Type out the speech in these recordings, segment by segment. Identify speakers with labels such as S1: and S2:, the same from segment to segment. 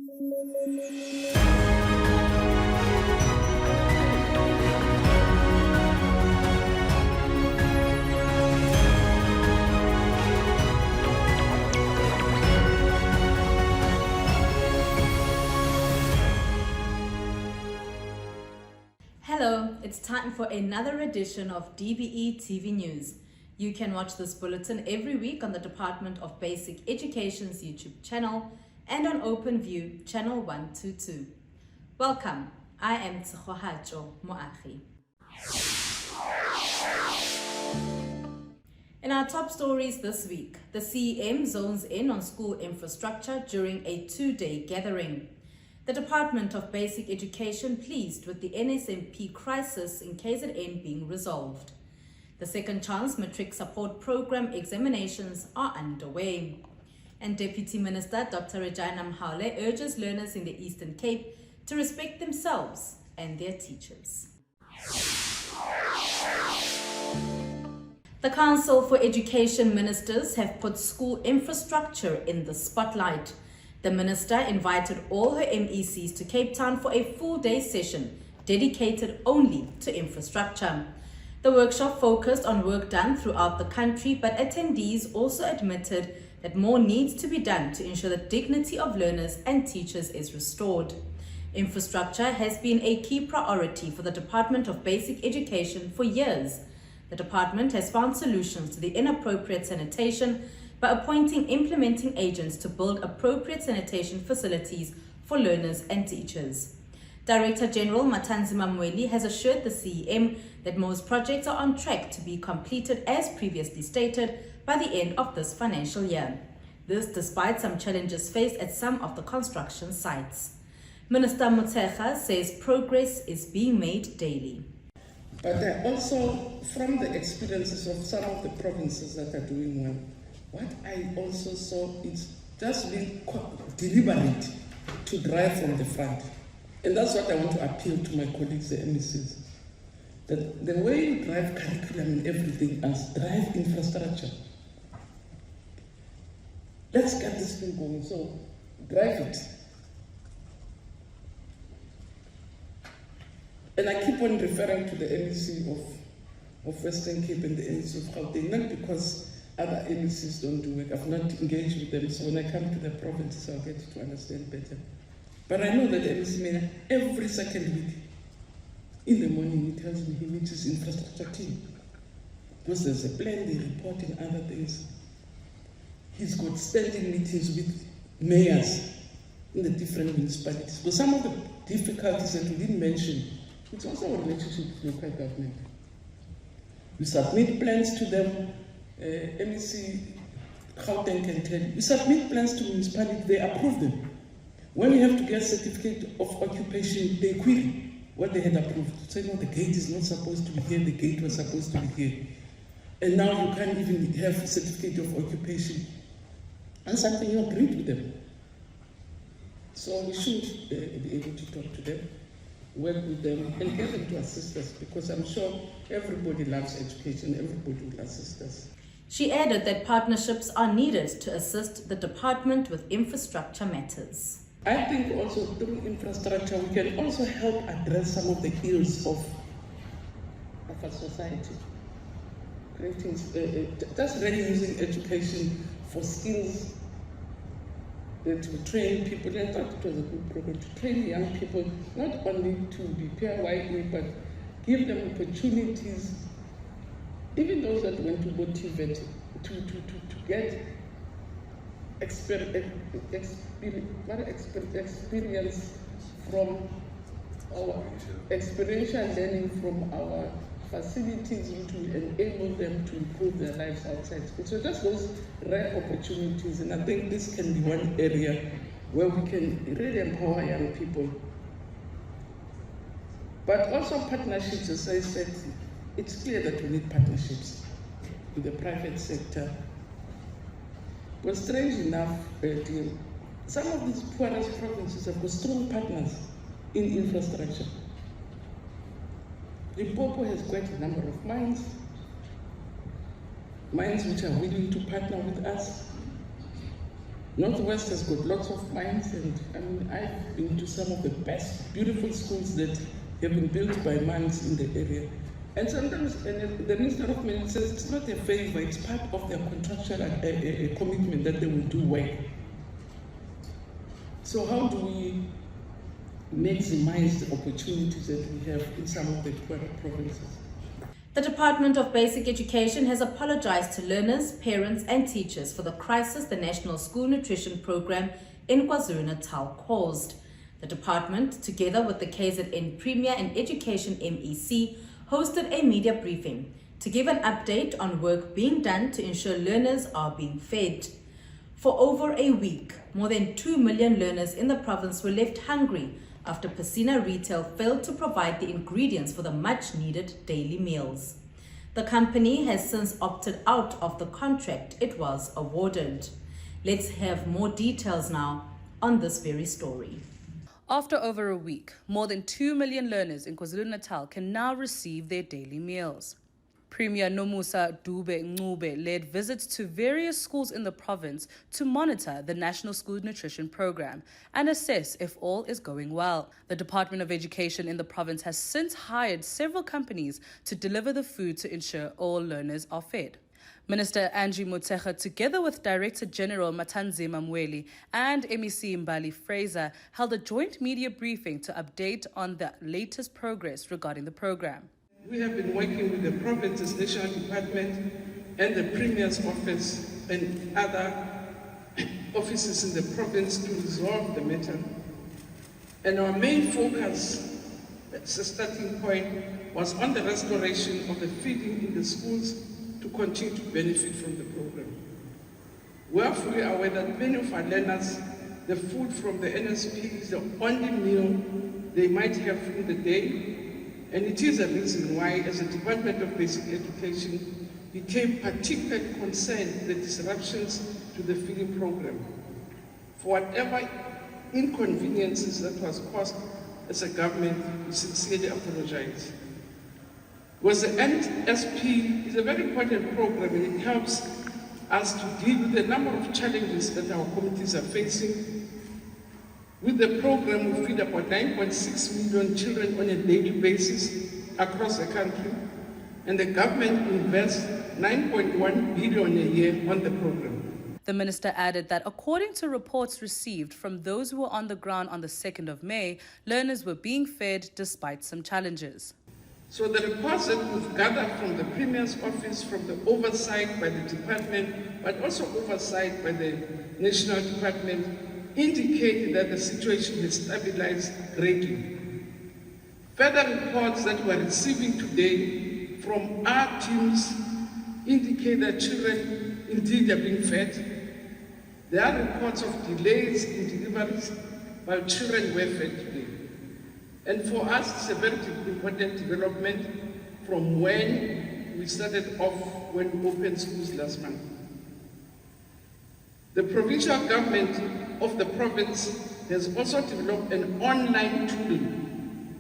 S1: Hello, it's time for another edition of DBE TV News. You can watch this bulletin every week on the Department of Basic Education's YouTube channel and on OpenView channel 122. Welcome, I am Tsohajo Moachi. In our top stories this week, the CEM zones in on school infrastructure during a two-day gathering. The Department of Basic Education pleased with the NSMP crisis in KZN being resolved. The Second Chance Matric Support Program examinations are underway. And Deputy Minister Dr. Regina Mhaule urges learners in the Eastern Cape to respect themselves and their teachers. The Council for Education Ministers have put school infrastructure in the spotlight. The minister invited all her MECs to Cape Town for a full-day session dedicated only to infrastructure. The workshop focused on work done throughout the country, but attendees also admitted that more needs to be done to ensure the dignity of learners and teachers is restored. Infrastructure has been a key priority for the Department of Basic Education for years. The department has found solutions to the inappropriate sanitation by appointing implementing agents to build appropriate sanitation facilities for learners and teachers. Director General Matanzima Mweli has assured the CEM that most projects are on track to be completed as previously stated by the end of this financial year. This despite some challenges faced at some of the construction sites. Minister Motshekga says progress is being made daily.
S2: But also from the experiences of some of the provinces that are doing well, what I also saw is just being deliberate to drive from the front. And that's what I want to appeal to my colleagues, the MECs. That the way you drive curriculum and everything else, drive infrastructure. Let's get this thing going, so drive it. And I keep on referring to the MEC of Western Cape and the MEC of Gauteng, not because other MECs don't do work. I've not engaged with them, so when I come to the provinces, I'll get to understand better. But I know that MEC Mena, every second week, in the morning, he tells me he meets his infrastructure team. Because there's a plan, they report and other things. He's got standing meetings with mayors in the different municipalities. But some of the difficulties that we didn't mention, it's also our relationship with local government. We submit plans to them. MEC Gauteng can tell you. We submit plans to municipalities, they approve them. When we have to get certificate of occupation, they query what they had approved. Say, no, the gate is not supposed to be here, the gate was supposed to be here. And now you can't even have a certificate of occupation. And something you agreed with them. So we should be able to talk to them, work with them, and get them to assist us, because I'm sure everybody loves education, everybody will assist us.
S1: She added that partnerships are needed to assist the department with infrastructure matters.
S2: I think also through infrastructure, we can also help address some of the ills of our society. Creating, just really using education for skills, to train people. I thought it was a good program to train young people, not only to be PYE, but give them opportunities, even those that want to motivate, to get experience from our experiential learning from our facilities, which will enable them to improve their lives outside school. So just those rare opportunities, and I think this can be one area where we can really empower young people. But also partnerships, as I said, it's clear that we need partnerships with the private sector. But strange enough, some of these poorest provinces have got strong partners in infrastructure. Limpopo has quite a number of mines which are willing to partner with us. Northwest has got lots of mines, and I mean, I've been to some of the best, beautiful schools that have been built by mines in the area. And sometimes the Minister of Mines says it's not a favor, it's part of their contractual commitment that they will do work. So how do we maximize the opportunities that we have in some of the poorer provinces?
S1: The Department of Basic Education has apologized to learners, parents and teachers for the crisis the National School Nutrition Program in KwaZulu-Natal caused. The department, together with the KZN Premier and Education MEC, hosted a media briefing to give an update on work being done to ensure learners are being fed. For over a week, more than 2 million learners in the province were left hungry after Pacina Retail failed to provide the ingredients for the much-needed daily meals. The company has since opted out of the contract it was awarded. Let's have more details now on this very story.
S3: After over a week, more than 2 million learners in KwaZulu-Natal can now receive their daily meals. Premier Nomusa Dube-Ncube led visits to various schools in the province to monitor the National School Nutrition Program and assess if all is going well. The Department of Education in the province has since hired several companies to deliver the food to ensure all learners are fed. Minister Angie Motshekga, together with Director General Matanzima Mweli and MEC Mbali Fraser, held a joint media briefing to update on the latest progress regarding the program.
S2: We have been working with the province's national department and the Premier's office and other offices in the province to resolve the matter. And our main focus, as a starting point, was on the restoration of the feeding in the schools to continue to benefit from the program. We are fully aware that many of our learners, the food from the NSP is the only meal they might have in the day, and it is a reason why, as a Department of Basic Education, became particularly concerned with the disruptions to the feeding program. For whatever inconveniences that was caused as a government, we sincerely apologize. Because the NSP is a very important program, and it helps us to deal with a number of challenges that our communities are facing. With the program, we feed about 9.6 million children on a daily basis across the country, and the government invests 9.1 billion a year on the program.
S3: The minister added that according to reports received from those who were on the ground on the 2nd of May, learners were being fed despite some challenges.
S2: So the reports that we've gathered from the Premier's office, from the oversight by the department, but also oversight by the national department, indicated that the situation has stabilized greatly. Further reports that we are receiving today from our teams indicate that children indeed are being fed. There are reports of delays in deliveries, while children were fed today. And for us, it's a very important development from when we started off when we opened schools last month. The provincial government of the province has also developed an online tool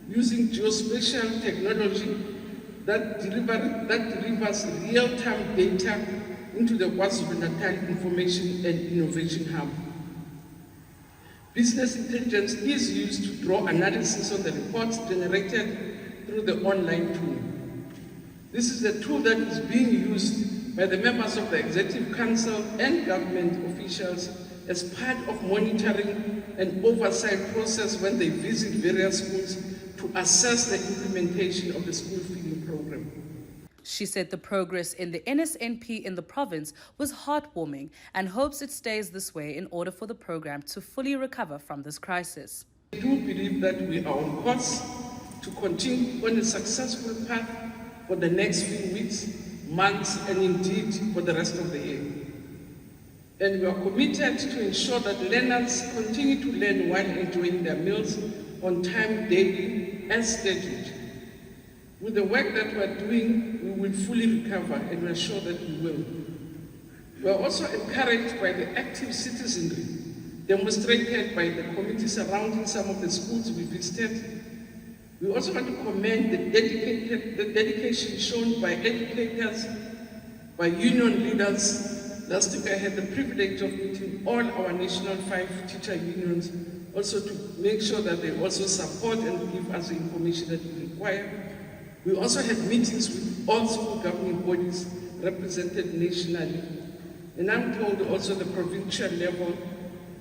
S2: using geospatial technology that delivers real-time data into the KwaZulu-Natal Information and Innovation Hub. Business intelligence is used to draw analysis on the reports generated through the online tool. This is a tool that is being used by the members of the Executive Council and government officials as part of monitoring and oversight process when they visit various schools to assess the implementation of the school feeding program.
S3: She said the progress in the NSNP in the province was heartwarming and hopes it stays this way in order for the program to fully recover from this crisis.
S2: I do believe that we are on course to continue on a successful path for the next few weeks, months, and indeed for the rest of the year. And we are committed to ensure that learners continue to learn while enjoying their meals on time daily as scheduled. With the work that we are doing, we will fully recover, and we are sure that we will. We are also encouraged by the active citizenry demonstrated by the community surrounding some of the schools we visited. We also want to commend the dedication shown by educators, by union leaders last week I had the privilege of meeting all our national 5 teacher unions, also to make sure that they also support and give us the information that we require. We also had meetings with all school governing bodies represented nationally. And I'm told also the provincial level,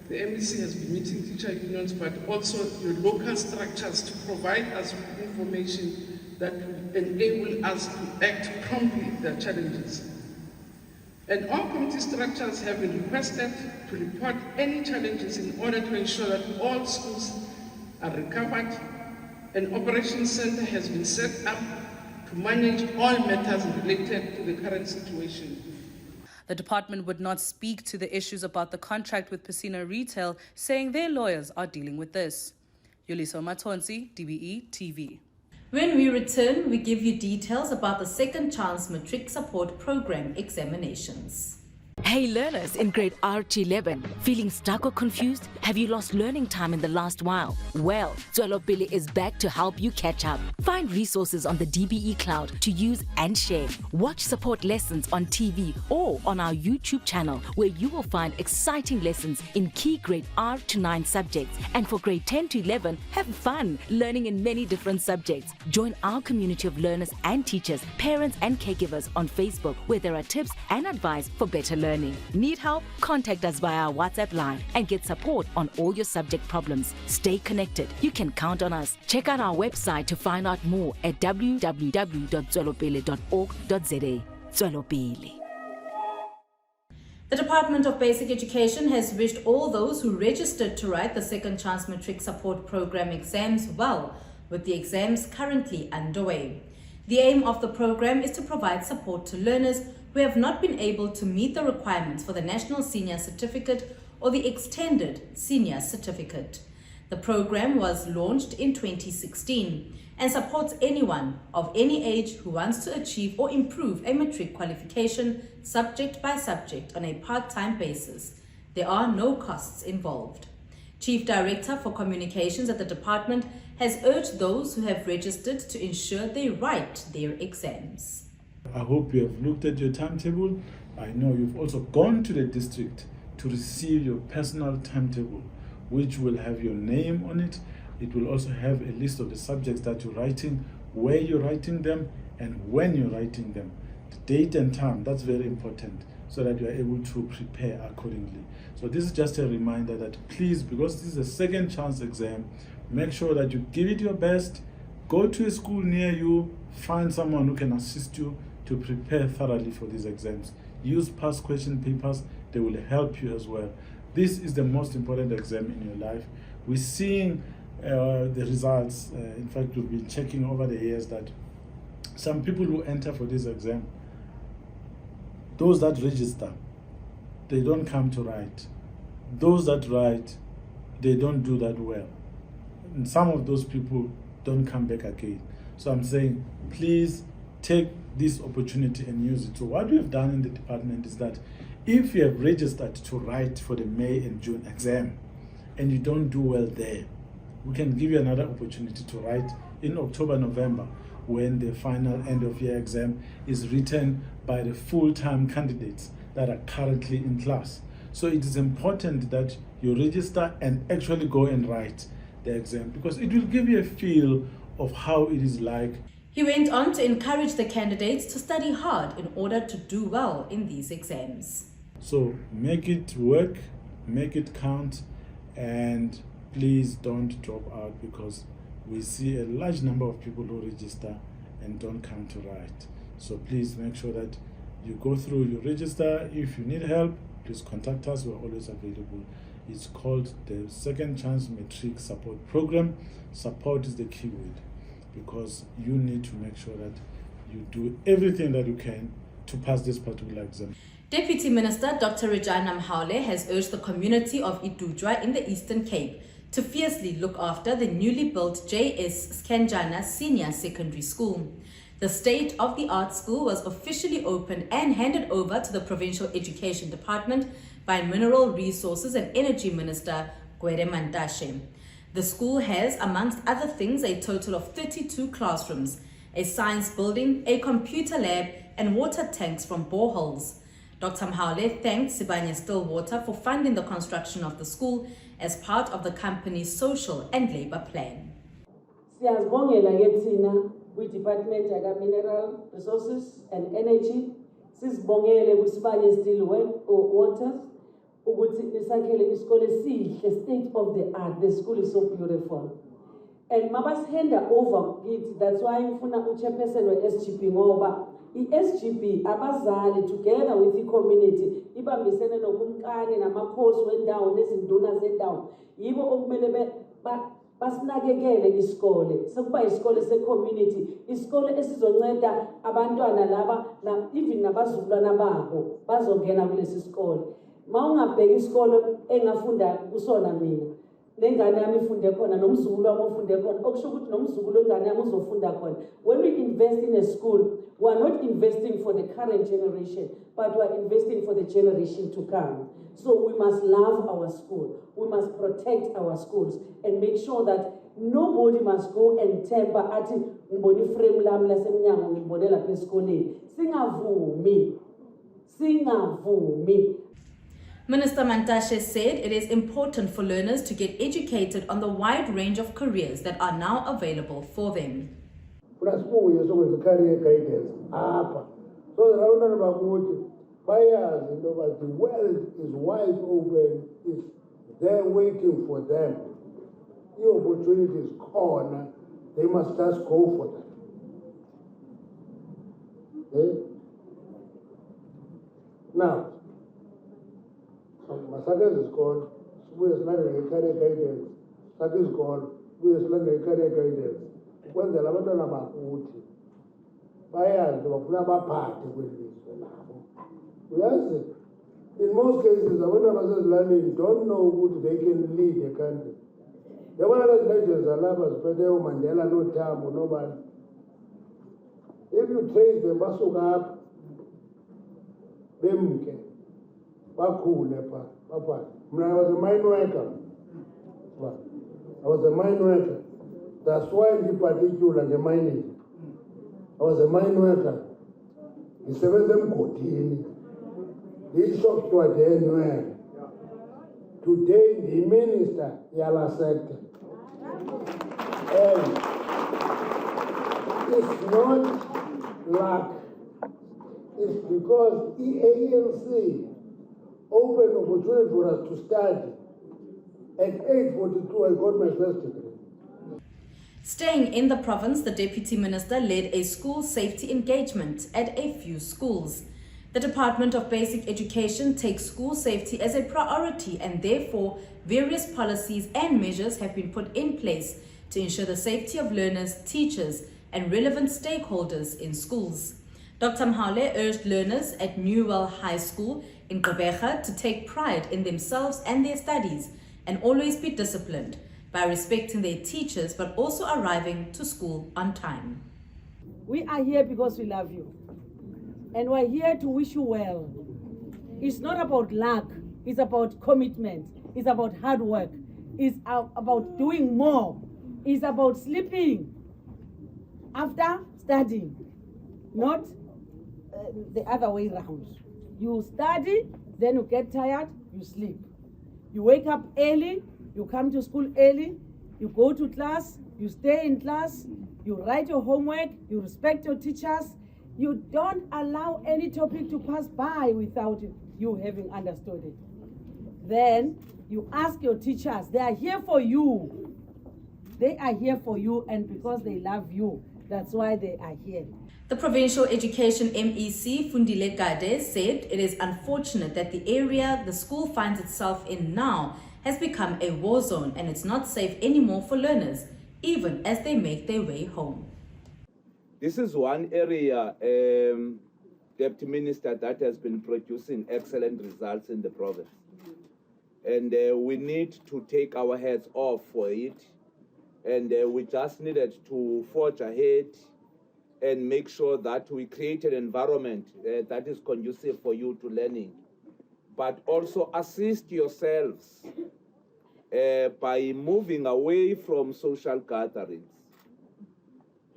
S2: the MEC has been meeting teacher unions, but also your local structures to provide us with information that will enable us to act promptly if there are challenges. And all committee structures have been requested to report any challenges in order to ensure that all schools are recovered. An operations center has been set up to manage all matters related to the current situation.
S3: The department would not speak to the issues about the contract with Piscina Retail, saying their lawyers are dealing with this. Yuliso Matonsi, DBE TV.
S1: When we return, we give you details about the Second Chance Matric Support Program examinations.
S4: Hey learners in grade R11, feeling stuck or confused? Have you lost learning time in the last while? Well, Tswelopele is back to help you catch up. Find resources on the DBE cloud to use and share. Watch support lessons on TV or on our YouTube channel, where you will find exciting lessons in key grade R to 9 subjects. And for grade 10 to 11, have fun learning in many different subjects. Join our community of learners and teachers, parents and caregivers on Facebook, where there are tips and advice for better learning. Need help? Contact us via our WhatsApp line and get support on all your subject problems. Stay connected. You can count on us. Check out our website to find out more at www.tswelopele.org.za. Tswelopele.
S1: The Department of Basic Education has wished all those who registered to write the Second Chance Matric Support Program exams well, with the exams currently underway. The aim of the program is to provide support to learners who have not been able to meet the requirements for the National Senior Certificate or the Extended Senior Certificate. The program was launched in 2016 and supports anyone of any age who wants to achieve or improve a matric qualification subject by subject on a part-time basis. There are no costs involved. Chief Director for Communications at the department has urged those who have registered to ensure they write their exams.
S5: I hope you have looked at your timetable. I know you've also gone to the district to receive your personal timetable, which will have your name on it. It will also have a list of the subjects that you're writing, where you're writing them, and when you're writing them. The date and time, that's very important, so that you are able to prepare accordingly. So this is just a reminder that please, because this is a second chance exam, make sure that you give it your best, go to a school near you, find someone who can assist you to prepare thoroughly for these exams. Use past question papers, they will help you as well. This is the most important exam in your life. We're seeing the results. In fact, we've been checking over the years that some people who enter for this exam, those that register, they don't come to write. Those that write, they don't do that well. And some of those people don't come back again. So I'm saying, please take this opportunity and use it. So what we have done in the department is that if you have registered to write for the May and June exam and you don't do well there, we can give you another opportunity to write in October, November, when the final end of year exam is written by the full-time candidates that are currently in class. So it is important that you register and actually go and write the exam, because it will give you a feel of how it is like.
S1: He went on to encourage the candidates to study hard in order to do well in these exams.
S5: So make it work, make it count, and please don't drop out, because we see a large number of people who register and don't come to write. So please make sure that you go through, you register. If you need help, please contact us, we're always available. It's called the Second Chance Matric Support Program. Support is the key word, because you need to make sure that you do everything that you can to pass this particular exam.
S1: Deputy Minister Dr. Regina Mhaule has urged the community of Idujwa in the Eastern Cape to fiercely look after the newly built J.S. Skanjana Senior Secondary School. The state-of-the-art school was officially opened and handed over to the Provincial Education Department by Mineral Resources and Energy Minister Gwede Mantashe. The school has, amongst other things, a total of 32 classrooms, a science building, a computer lab, and water tanks from boreholes. Dr. Mhaule thanked Sibanye Stillwater for funding the construction of the school as part of the company's social and labor plan.
S6: Siyazibongela ke thina kwi-Department yaka-Mineral Resources and Energy, sizibongele kwi-Sibanye Stillwater ukuthi nisakhele isikole sihle, state of the art. The school is so beautiful. And mabas hand over kithi, that's why ngifuna uchairperson we-SGB ngoba i-SGB abazali together with the community ibambisene nokumkani namakhosi wendawo nezinduna zendawo yibo okumele basinakekele isikole sekuba isikole se-community, isikole esizonceda abantwana laba even nabazukulwana babo bazongena kulesi sikole. Mawungabheka isikole engafunda kusona mina nengane yami ifunde khona nomzukulu wami ofunde khona okusho ukuthi nomzukulu wengane yami uzofunda khona. When we invest in a school, we are not investing for the current generation, but we are investing for the generation to come. So we must love our school, we must protect our schools and make sure that nobody must go and tamper ati ngibona iframe lami lasemnyango ngibone lapha esikoleni. Singavumi.
S1: Minister Mantashe said it is important for learners to get educated on the wide range of careers that are now available for them.
S7: Plus, we career guidance up. So the owner of our buyers, the world is wide open, is there waiting for them. The opportunity is corner, they must just go for them. Okay? Now, Masaka is called, we are learning career guidance. Saka is called, we are learning career guidance. When the Lavadana Makuti, buyers, the Wafuna party will be. Yes, in most cases, the Lavadana learning don't know who they can lead the country. The one of the legends are Labas, Pedro, Mandela, no time, nobody. If you trace the Masuka up, Bimke. Papa. When I was a mine worker, that's why in particular the mining. I was a mine worker. The 7 them continue. They shocked to anywhere. Today the minister Yala said, and it's not luck. It's because EALC open opportunity for us to study. At 8:42, I got my first degree.
S1: Staying in the province, the Deputy Minister led a school safety engagement at a few schools. The Department of Basic Education takes school safety as a priority and therefore various policies and measures have been put in place to ensure the safety of learners, teachers and relevant stakeholders in schools. Dr. Mhaule urged learners at Newell High School in Gqeberha to take pride in themselves and their studies and always be disciplined by respecting their teachers but also arriving to school on time.
S6: We are here because we love you and we're here to wish you well. It's not about luck, it's about commitment, it's about hard work, it's about doing more, it's about sleeping after studying, not the other way around. You study, then you get tired, you sleep. You wake up early, you come to school early, you go to class, you stay in class, you write your homework, you respect your teachers, you don't allow any topic to pass by without you having understood it. Then you ask your teachers, they are here for you. They are here for you, and because they love you, that's why they are here.
S1: The Provincial Education MEC, Fundile Gade, said it is unfortunate that the area the school finds itself in now has become a war zone and it's not safe anymore for learners, even as they make their way home.
S8: This is one area, Deputy Minister, that has been producing excellent results in the province. And we need to take our heads off for it. And we just needed to forge ahead and make sure that we create an environment that is conducive for you to learning, but also assist yourselves by moving away from social gatherings,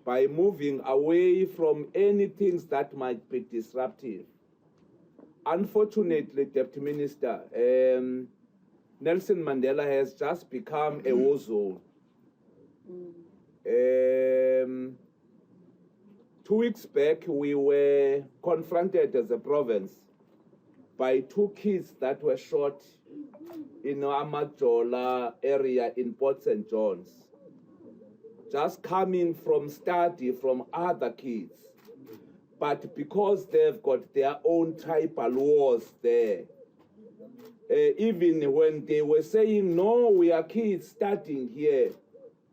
S8: by moving away from any things that might be disruptive. Unfortunately, Deputy Minister, Nelson Mandela has just become a war zone. 2 weeks back, we were confronted as a province by 2 kids that were shot in Amajola area in Port St. John's, just coming from study from other kids. But because they've got their own tribal wars there, even when they were saying, no, we are kids studying here,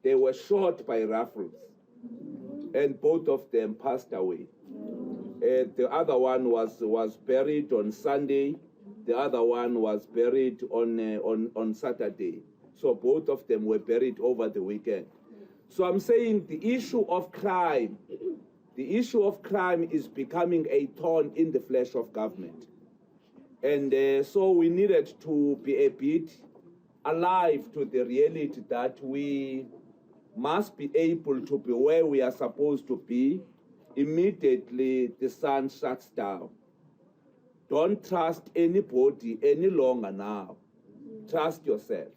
S8: they were shot by rifles. And both of them passed away. The other one was buried on Sunday. The other one was buried on Saturday. So both of them were buried over the weekend. So I'm saying the issue of crime is becoming a thorn in the flesh of government. And so we needed to be a bit alive to the reality that we must be able to be where we are supposed to be immediately the sun shuts down. Don't trust anybody any longer now. Trust yourself.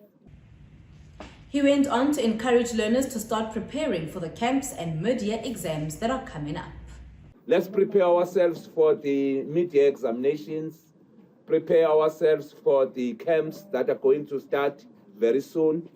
S1: He went on to encourage learners to start preparing for the camps and mid-year exams that are coming up.
S8: Let's prepare ourselves for the mid-year examinations, prepare ourselves for the camps that are going to start very soon,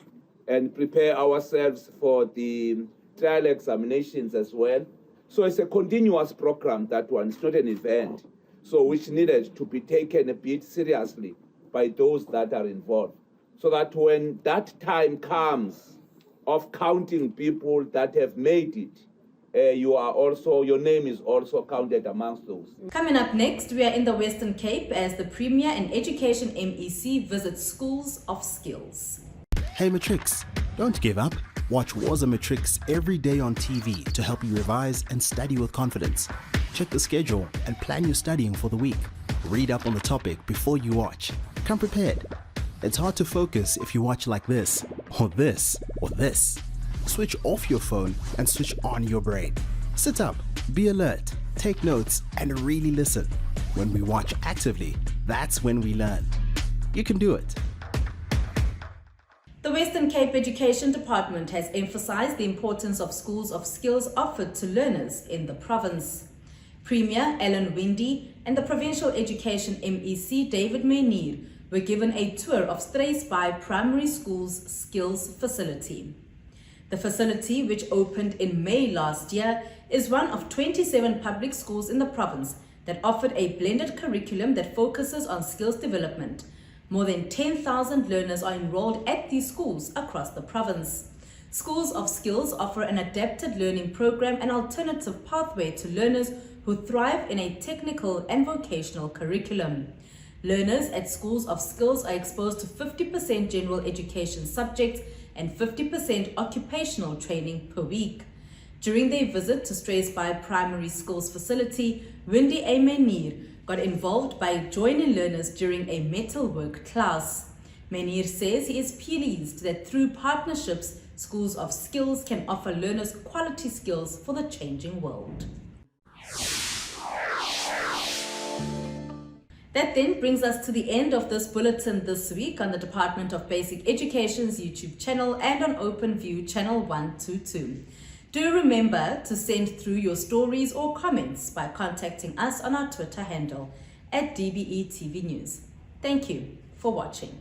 S8: and prepare ourselves for the trial examinations as well. So it's a continuous program, that one. It's not an event, so which needed to be taken a bit seriously by those that are involved, so that when that time comes of counting people that have made it, your name is also counted amongst those.
S1: Coming up next, we are in the Western Cape as the Premier and Education MEC visits schools of skills.
S9: Hey Matrix, don't give up. Watch Wars of Matrix every day on TV to help you revise and study with confidence. Check the schedule and plan your studying for the week. Read up on the topic before you watch. Come prepared. It's hard to focus if you watch like this, or this, or this. Switch off your phone and switch on your brain. Sit up, be alert, take notes, and really listen. When we watch actively, that's when we learn. You can do it.
S1: The Western Cape Education Department has emphasized the importance of schools of skills offered to learners in the province. Premier Ellen Windy and the Provincial Education MEC David Menir were given a tour of Struisbaai Primary School's skills facility. The facility, which opened in May last year, is one of 27 public schools in the province that offered a blended curriculum that focuses on skills development. More than 10,000 learners are enrolled at these schools across the province. Schools of Skills offer an adapted learning program and alternative pathway to learners who thrive in a technical and vocational curriculum. Learners at Schools of Skills are exposed to 50% general education subjects and 50% occupational training per week. During their visit to Struisbaai Primary School's facility, Windy A. Menir got involved by joining learners during a metalwork class. Menir says he is pleased that through partnerships, Schools of Skills can offer learners quality skills for the changing world. That then brings us to the end of this bulletin this week on the Department of Basic Education's YouTube channel and on OpenView channel 122. Do remember to send through your stories or comments by contacting us on our Twitter handle at DBE TV News. Thank you for watching.